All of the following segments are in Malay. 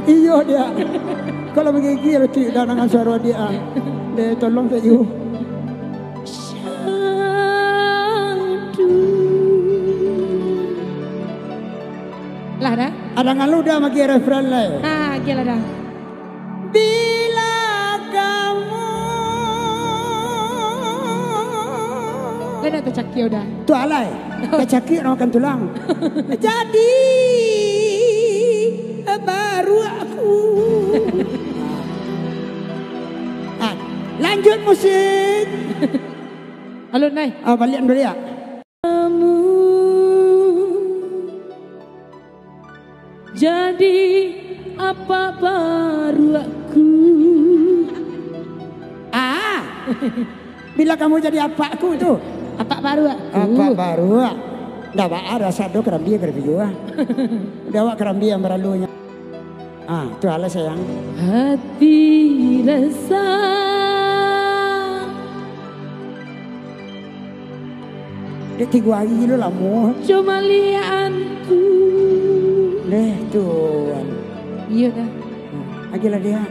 Iya dia. Kalau menggigil tidak dengan suara dia. Dia tolong saya. Lah dah. Ada ngalu dah magi referen lah. Ah, gila dah. Bila kamu Lena tercaki udah. tu alai. Kecaki makan tulang. Jadi baru aku. Lanjut musik. Halo Nay. Balik dulu ya. Kamu jadi apa baru aku? Bila kamu jadi apa aku tu? Apa baru aku? Apa baru? Dah ada satu kerambi juga. Dah awak kerambi yang berlalunya. Tu ala sayang. Hati rasa Dia 3 hari dulu lah mu. cuma lianku. Tuan. Iya dah. Agilah dia.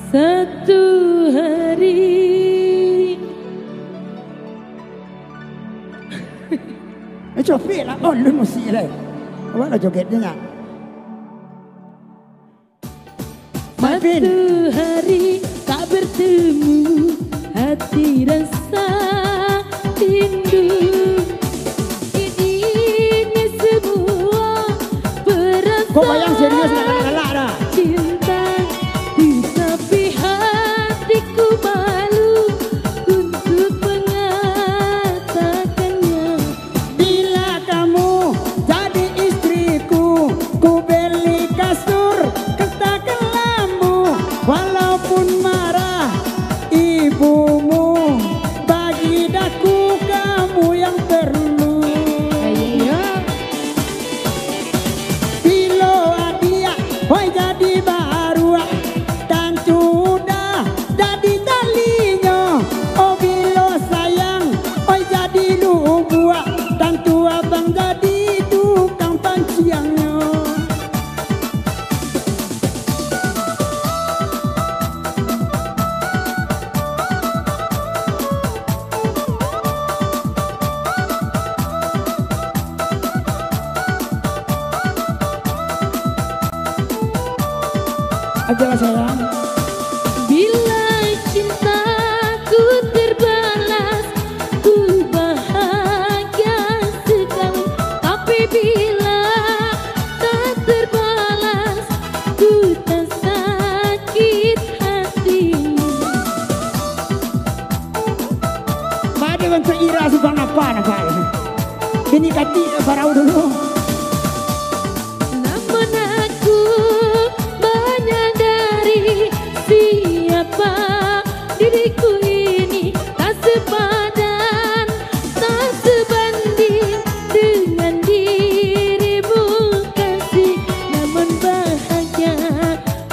Satu hari Coba lah. Oh lu musik lah. Awak lah jogetnya. Marvin. Satu hari tak bertemu, hati rasa rindu. Ini semua perasaan. Kau bayang serius nak galak dah. Cinta, tapi hatiku malu untuk mengatakannya. Bila kamu jadi istriku, ku beli kasur, katakan lambu, walaupun marah ibumu, bagi daku kamu yang perlu. Ayo, Bilo dia, oi jadi baru dan sudah jadi talinya. Oh bilo sayang, oi jadi lubu dan tua bang jadi tukang panciangnya. Ajalah sayang. bila cintaku terbalas, ku bahagia sekali. Tapi bila tak terbalas, ku tak sakit hati. Pada kan seira subang apa nak? Ini kati parau dulu. Namun aku menyadari siapa diriku ini, tak sepadan, tak sebanding dengan dirimu kasih. Namun bahagia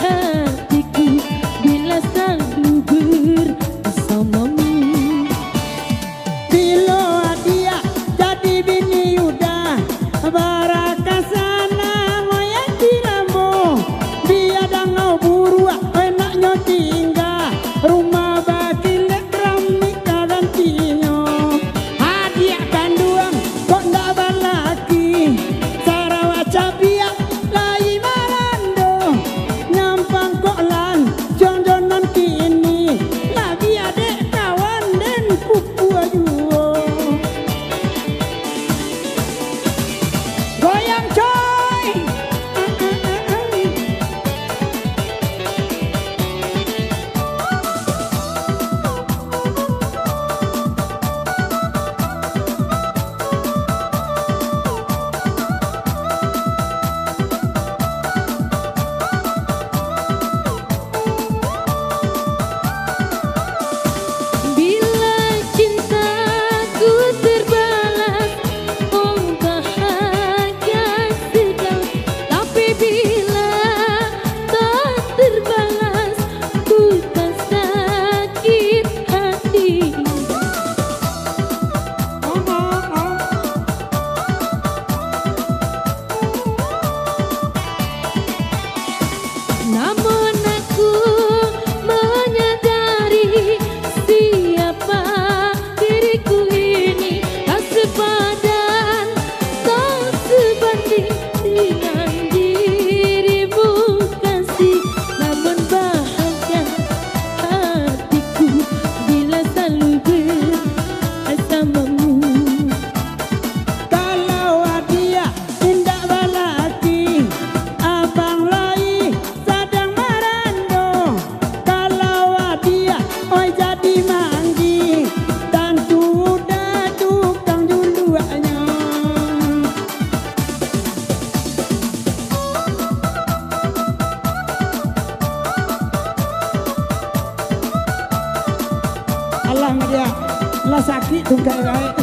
hatiku bila selalu bersamamu. Bilo dia jadi bini udah baraka sana moyang tirambo. Biar dangau buru enaknya tinggal rumah bakile dia lah sakit tungkai baik